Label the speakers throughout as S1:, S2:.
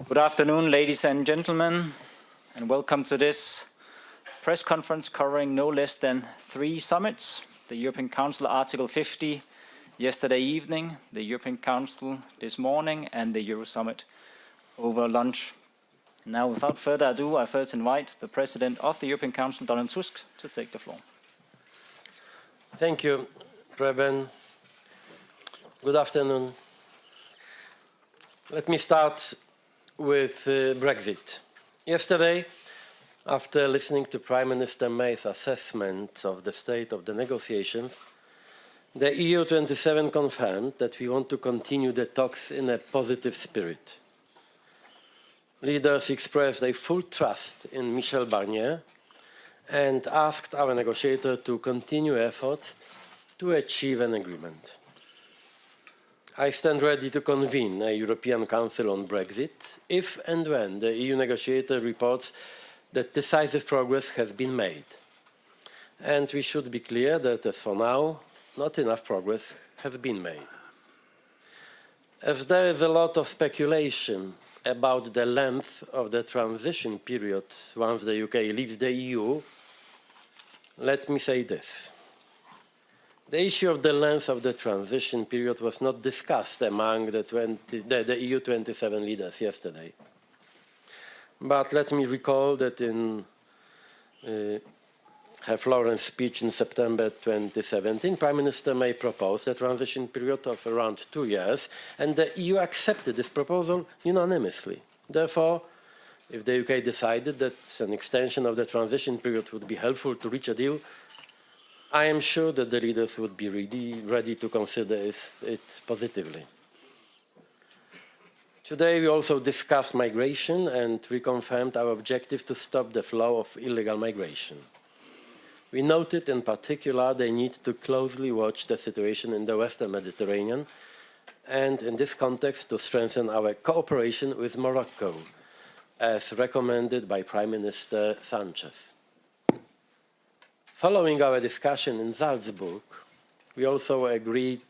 S1: Good afternoon, ladies and gentlemen, and welcome to this press conference covering no less than 3 summits: the European Council Article 50 yesterday evening, the European Council this morning, and the Euro Summit over lunch. Now, without further ado, I first invite the President of the European Council, Donald Tusk, to take the floor.
S2: Thank you, Preben. Good afternoon. Let me start with Brexit. Yesterday, after listening to Prime Minister May's assessment of the state of the negotiations, the EU27 confirmed that we want to continue the talks in a positive spirit. Leaders expressed their full trust in Michel Barnier and asked our negotiator to continue efforts to achieve an agreement. I stand ready to convene a European Council on Brexit if and when the EU negotiator reports that decisive progress has been made. And we should be clear that, as for now, not enough progress has been made. As there is a lot of speculation about the length of the transition period once the UK leaves the EU, let me say this. The issue of the length of the transition period was not discussed among the EU27 leaders yesterday. But let me recall that in her Florence speech in September 2017, Prime Minister May proposed a transition period of around 2 years, and the EU accepted this proposal unanimously. Therefore, if the UK decided that an extension of the transition period would be helpful to reach a deal, I am sure that the leaders would be ready to consider it positively. Today we also discussed migration and reconfirmed our objective to stop the flow of illegal migration. We noted in particular the need to closely watch the situation in the Western Mediterranean and in this context to strengthen our cooperation with Morocco, as recommended by Prime Minister Sanchez. Following our discussion in Salzburg, we also agreed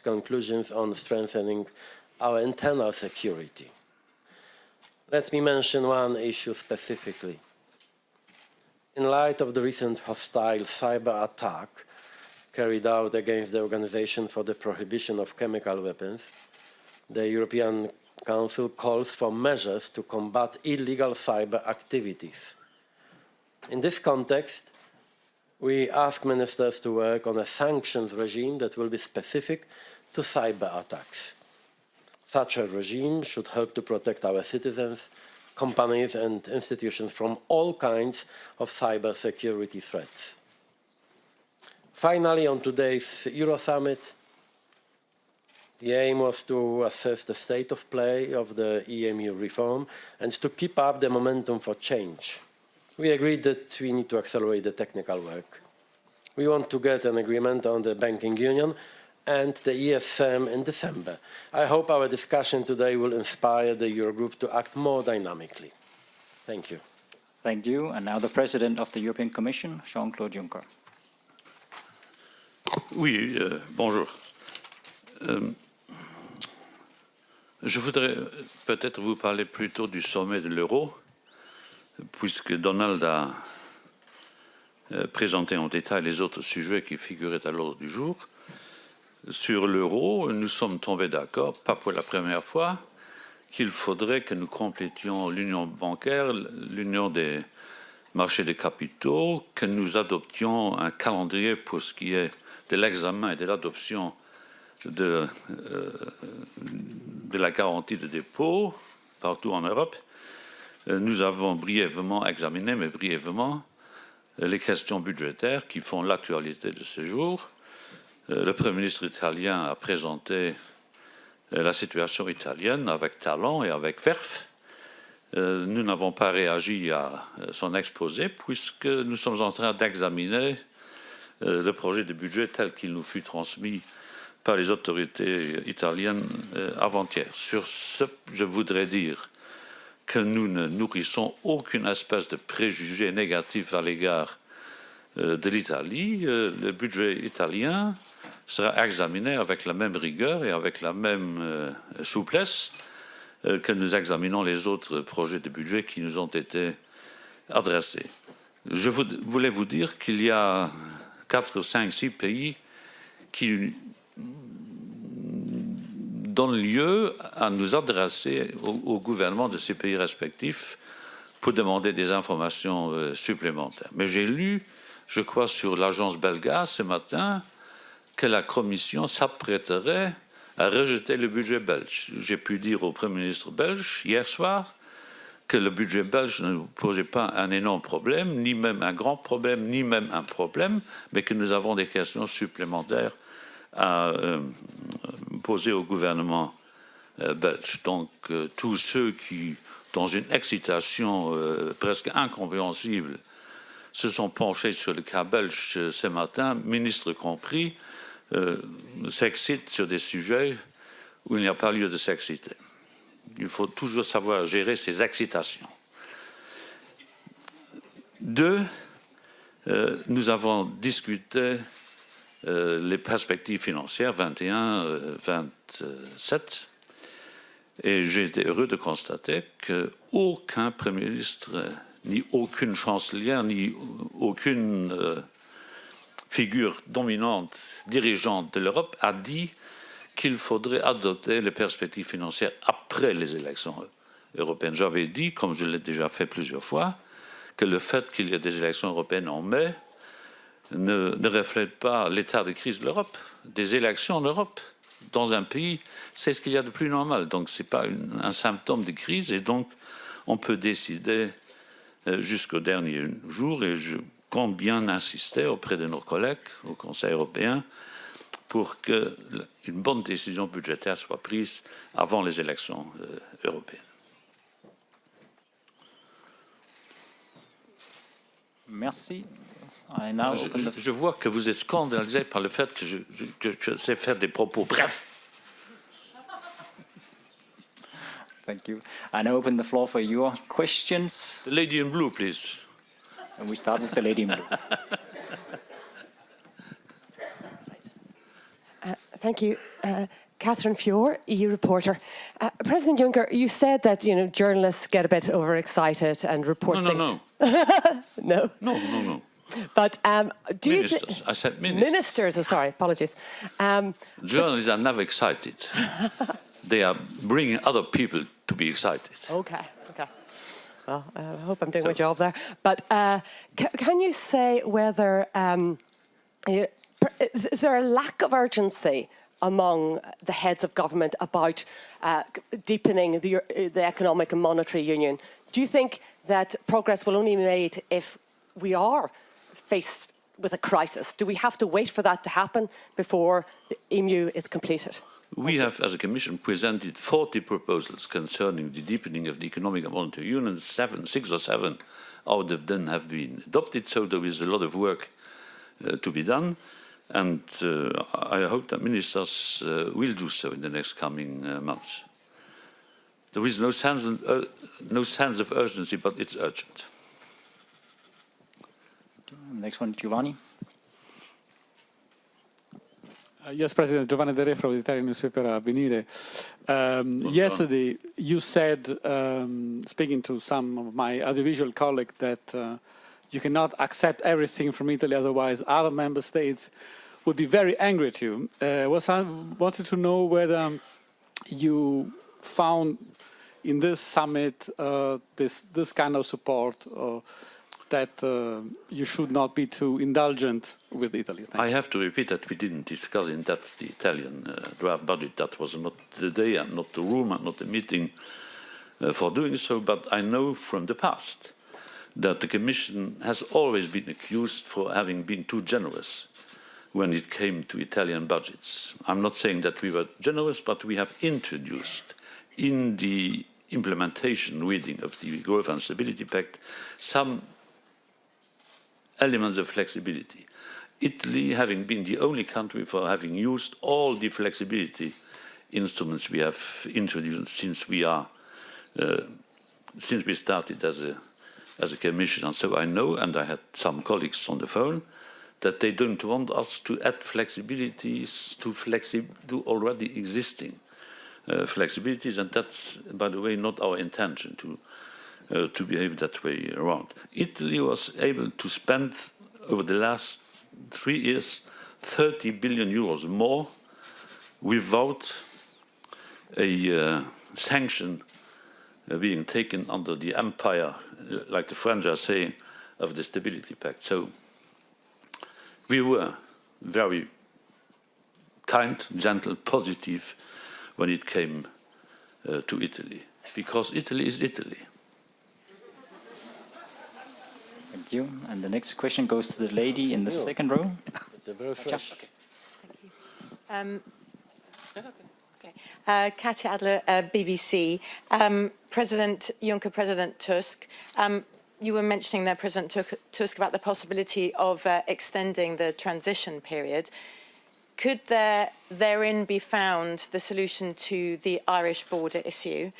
S2: conclusions on strengthening our internal security. Let me mention one issue specifically. In light of the recent hostile cyber attack carried out against the Organization for the Prohibition of Chemical Weapons, the European Council calls for measures to combat illegal cyber activities. In this context, we ask ministers to work on a sanctions regime that will be specific to cyber attacks. Such a regime should help to protect our citizens, companies and institutions from all kinds of cyber security threats. Finally, on today's Euro Summit, the aim was to assess the state of play of the EMU reform and to keep up the momentum for change. We agreed that we need to accelerate the technical work. We want to get an agreement on the banking union and the ESM in December. I hope our discussion today will inspire the Eurogroup to act more dynamically. Thank you.
S1: Thank you. And now the President of the European Commission, Jean Claude Juncker.
S3: Oui, bonjour. Je voudrais peut-être vous parler plutôt du sommet de l'euro, puisque Donald a présenté en détail les autres sujets qui figuraient à l'ordre du jour. Sur l'euro, nous sommes tombés d'accord, pas pour la première fois, qu'il faudrait que nous complétions l'union bancaire, l'union des marchés des capitaux, que nous adoptions un calendrier pour ce qui est de l'examen et de l'adoption de la garantie de dépôt partout en Europe. Nous avons brièvement examiné, mais brièvement, les questions budgétaires qui font l'actualité de ce jour. Le Premier ministre italien a présenté la situation italienne avec talent et avec verve. Nous n'avons pas réagi à son exposé puisque nous sommes en train d'examiner le projet de budget tel qu'il nous fut transmis par les autorités italiennes avant-hier. Sur ce, je voudrais dire que nous ne nourrissons aucune espèce de préjugé négatif à l'égard de l'Italie. Le budget italien sera examiné avec la même rigueur et avec la même souplesse que nous examinons les autres projets de budget qui nous ont été adressés. Je voulais vous dire qu'il y a 4, 5, 6 pays qui donnent lieu à nous adresser au gouvernement de ces pays respectifs pour demander des informations supplémentaires. Mais j'ai lu, je crois, sur l'agence belga ce matin, que la Commission s'apprêterait à rejeter le budget belge. J'ai pu dire au Premier ministre belge hier soir que le budget belge ne posait pas un énorme problème, ni même un grand problème, ni même un problème, mais que nous avons des questions supplémentaires à poser au gouvernement belge. Donc tous ceux qui, dans une excitation presque incompréhensible, se sont penchés sur le cas belge ce matin, ministre compris, s'excitent sur des sujets où il n'y a pas lieu de s'exciter. Il faut toujours savoir gérer ces excitations. 2, nous avons discuté les perspectives financières 21-27 et j'ai été heureux de constater qu'aucun Premier ministre, ni aucune chancelière, ni aucune figure dominante, dirigeante de l'Europe a dit qu'il faudrait adopter les perspectives financières après les élections européennes. J'avais dit, comme je l'ai déjà fait plusieurs fois, que le fait qu'il y ait des élections européennes en mai ne reflète pas l'état de crise de l'Europe. Des élections en Europe, dans un pays, c'est ce qu'il y a de plus normal. Donc ce n'est pas un symptôme de crise et donc on peut décider jusqu'au dernier jour et je compte bien insister auprès de nos collègues au Conseil européen pour qu'une bonne décision budgétaire soit prise avant les élections européennes.
S1: Merci.
S3: Je vois que vous êtes scandalisé par le fait que je sais faire des propos brefs.
S1: Thank you. I now open the floor for your questions.
S3: The lady in blue, please.
S1: And we start with the lady in blue.
S4: Thank you. Catherine Fior, EU reporter. President Juncker, you said that journalists get a bit overexcited and report things. No.
S3: No.
S4: But do
S3: ministers. I said ministers.
S4: Ministers. Oh, sorry. Apologies.
S3: Journalists are never excited. They are bringing other people to be excited.
S4: Okay. Well, I hope I'm doing my job there. But can you say whether is there a lack of urgency among the heads of government about deepening the economic and monetary union? Do you think that progress will only be made if we are faced with a crisis? Do we have to wait for that to happen before the EMU is completed?
S3: We have, as a Commission, presented 40 proposals concerning the deepening of the economic and monetary union. 6 or 7 out of them have been adopted, so there is a lot of work to be done. And I hope that ministers will do so in the next coming months. There is no sense of urgency, but it's urgent.
S1: Next one, Giovanni.
S5: Yes, President. Giovanni De Re from the Italian newspaper Avvenire. Yesterday, you said, speaking to some of my audiovisual colleagues, that you cannot accept everything from Italy, otherwise other member states would be very angry at you. I wanted to know whether you found in this summit this kind of support, that you should not be too indulgent with Italy.
S3: I have to repeat that we didn't discuss in depth the Italian draft budget. That was not the day and not the room and not the meeting for doing so. But I know from the past that the Commission has always been accused for having been too generous when it came to Italian budgets. I'm not saying that we were generous, but we have introduced in the implementation reading of the Growth and Stability Pact some elements of flexibility. Italy, having been the only country for having used all the flexibility instruments we have introduced since we started as a Commission. And so I know, and I had some colleagues on the phone, that they don't want us to add flexibilities to already existing flexibilities, and that's, by the way, not our intention to behave that way around. Italy was able to spend over the last 3 years 30 billion euros more without a sanction being taken under the empire, like the French are saying, of the Stability Pact. So we were very kind, gentle, positive when it came to Italy, because Italy is Italy.
S1: Thank you. And the next question goes to the lady in the second row.
S2: It's very fresh.
S6: Katja Adler, BBC. President Juncker, President Tusk, you were mentioning there, President Tusk, about the possibility of extending the transition period. Could therein be found the solution to the Irish border issue?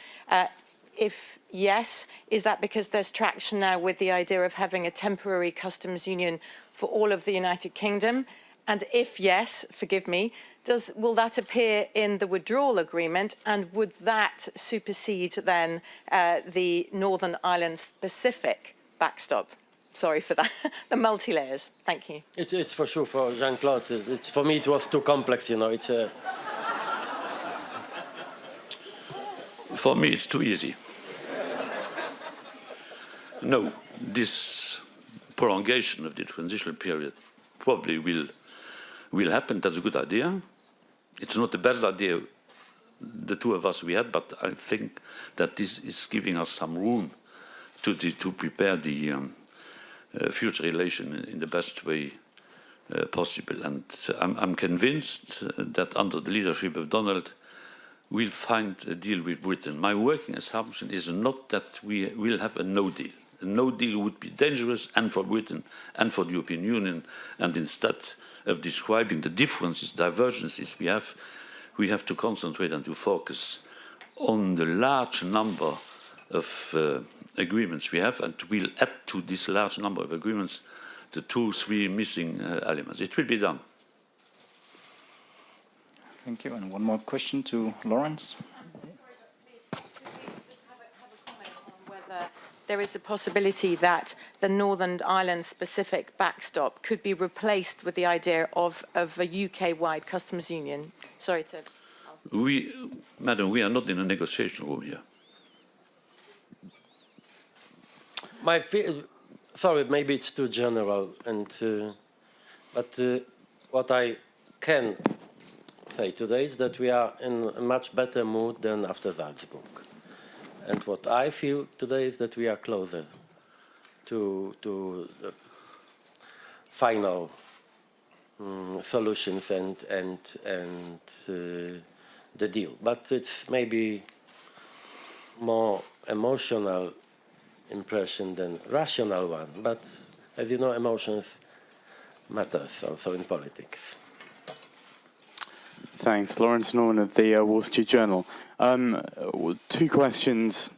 S6: If yes, is that because there's traction now with the idea of having a temporary customs union for all of the United Kingdom? And if yes, forgive me, will that appear in the withdrawal agreement, and would that supersede then the Northern Ireland specific backstop? Sorry for that, the multi-layers. Thank you.
S2: It's for sure for Jean Claude. For me, it was too complex. You know,
S3: For me, it's too easy. No, this prolongation of the transitional period probably will happen. That's a good idea. It's not the best idea the two of us we had, but I think that this is giving us some room to prepare the future relation in the best way possible. And I'm convinced that under the leadership of Donald, we'll find a deal with Britain. My working assumption is not that we will have a no deal. A no deal would be dangerous, and for Britain and for the European Union. And instead of describing the differences, divergences we have to concentrate and to focus on the large number of agreements we have, and we'll add to this large number of agreements the 2-3 missing elements. It will be done.
S1: Thank you. And one more question to Lawrence.
S6: There is a possibility that the Northern Ireland specific backstop could be replaced with the idea of a UK-wide customs union. Sorry to...
S3: Madam, we are not in a negotiation room here.
S2: Sorry, maybe it's too general, but what I can say today is that we are in a much better mood than after Salzburg. And what I feel today is that we are closer to the final solutions and the deal. But it's maybe more emotional impression than rational one. But as you know, emotions matters also in politics.
S7: Thanks. Lawrence Norman of the Wall Street Journal. Two questions,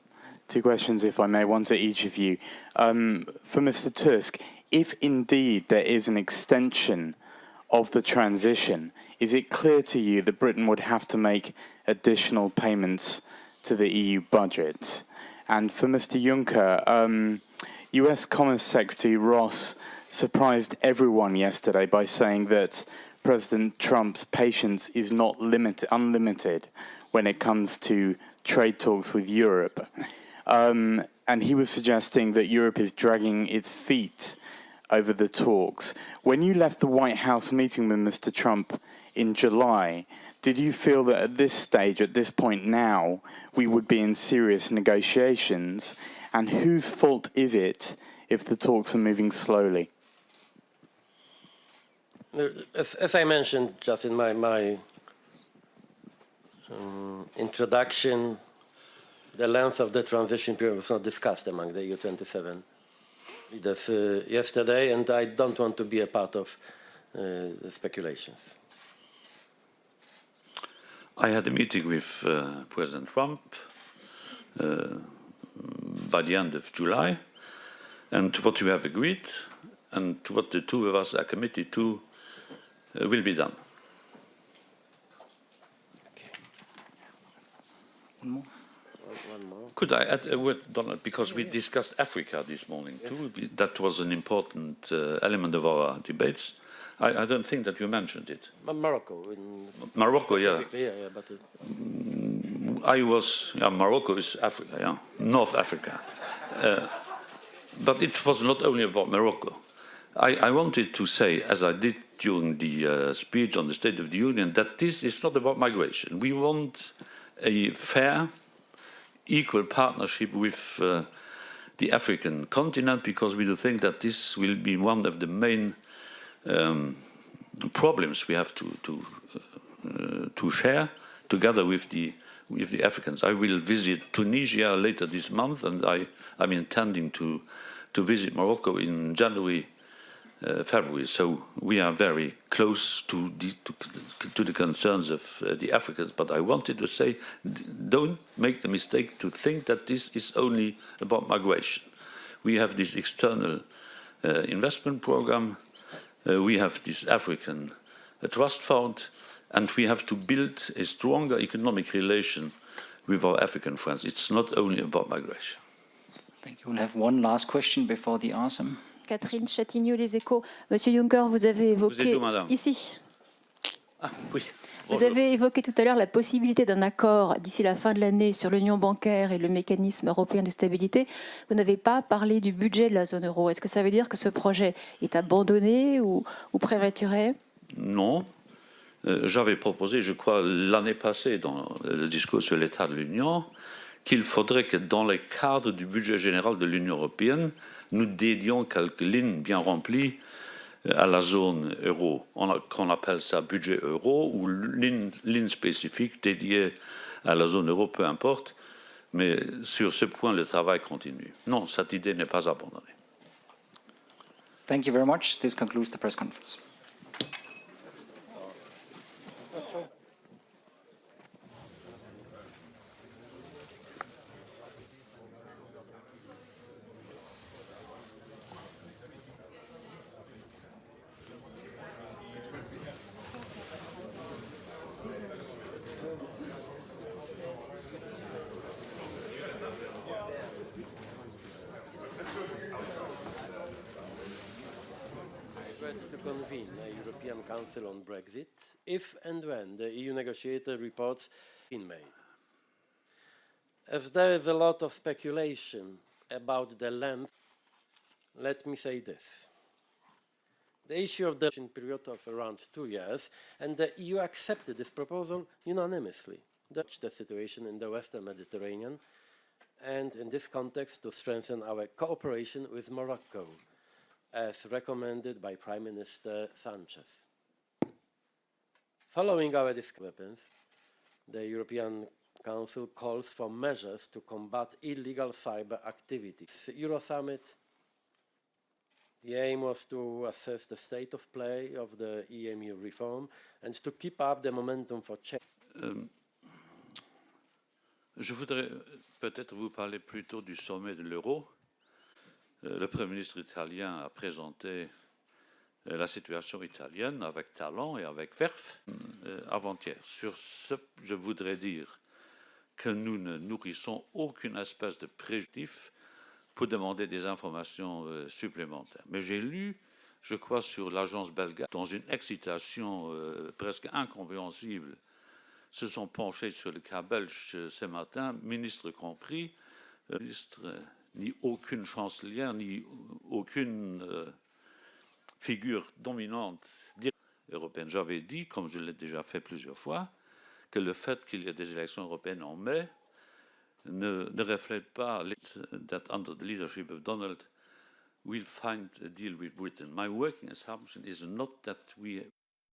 S7: if I may, one to each of you. For Mr. Tusk, if indeed there is an extension of the transition, is it clear to you that Britain would have to make additional payments to the EU budget? And for Mr. Juncker, US Commerce Secretary Ross surprised everyone yesterday by saying that President Trump's patience is not unlimited when it comes to trade talks with Europe. And he was suggesting that Europe is dragging its feet over the talks. When you left the White House meeting with Mr. Trump in July, did you feel that at this stage, at this point now, we would be in serious negotiations? And whose fault is it if the talks are moving slowly?
S2: As I mentioned just in my introduction, the length of the transition period was not discussed among the EU27 leaders yesterday, and I don't want to be a part of the speculations.
S3: I had a meeting with President Trump by the end of July, and what we have agreed and what the two of us are committed to will be done.
S2: One more.
S3: Could I add a word, Donald, because we discussed Africa this morning too. That was an important element of our debates. I don't think that you mentioned it.
S2: Morocco.
S3: Morocco, yeah.
S2: Yeah, but
S3: Morocco is Africa, yeah, North Africa. But it was not only about Morocco. I wanted to say, as I did during the speech on the State of the Union, that this is not about migration. We want a fair, equal partnership with the African continent, because we do think that this will be one of the main problems we have to share together with the Africans. I will visit Tunisia later this month, and I'm intending to visit Morocco in January, February. So we are very close to the concerns of the Africans. But I wanted to say, don't make the mistake to think that this is only about migration. We have this external investment program. We have this African trust fund, and we have to build a stronger economic relation with our African friends. It's not only about migration.
S1: Thank you. We'll have one last question before the awesome.
S8: Catherine Châtignou, Les Échos. Monsieur Juncker, vous avez évoqué...
S3: Vous êtes où, madame?
S8: Ici.
S3: Ah, oui.
S8: Vous avez évoqué tout à l'heure la possibilité d'un accord d'ici la fin de l'année sur l'union bancaire et le mécanisme européen de stabilité. Vous n'avez pas parlé du budget de la zone euro. Est-ce que ça veut dire que ce projet est abandonné ou prématuré?
S3: Non. J'avais proposé, je crois, l'année passée, dans le discours sur l'état de l'Union, qu'il faudrait que dans le cadre du budget général de l'Union européenne, nous dédions quelques lignes bien remplies à la zone euro. On appelle ça budget euro ou ligne spécifique dédiée à la zone euro, peu importe. Mais sur ce point, le travail continue. Non, cette idée n'est pas abandonnée.
S1: Thank you very much. This concludes the press conference.
S2: To convene a European Council on Brexit if and when the EU negotiator reports been made. As there is a lot of speculation about the length, let me say this. The issue of the period of around 2 years, and the EU accepted this proposal unanimously. That's the situation in the Western Mediterranean, and in this context to strengthen our cooperation with Morocco, as recommended by Prime Minister Sanchez. Following our discussions, the European Council calls for measures to combat illegal cyber activities. Euro Summit, the aim was to assess the state of play of the EMU reform and to keep up the momentum for change.
S3: Je voudrais peut-être vous parler plutôt du sommet de l'euro. Le Premier ministre italien a présenté la situation italienne avec talent et avec verve avant-hier. Sur ce, je voudrais dire que nous ne nourrissons aucune espèce de préjudice pour demander des informations supplémentaires. Mais j'ai lu, je crois, sur l'agence belge, dans une excitation presque incompréhensible, se sont penchés sur le cas belge ce matin, ministre compris, ministre... ni aucune chancelière, ni aucune figure dominante européenne. J'avais dit, comme je l'ai déjà fait plusieurs fois, que le fait qu'il y ait des élections européennes en mai ne reflète pas that under the leadership of Donald, we'll find a deal with Britain. My working assumption is not that we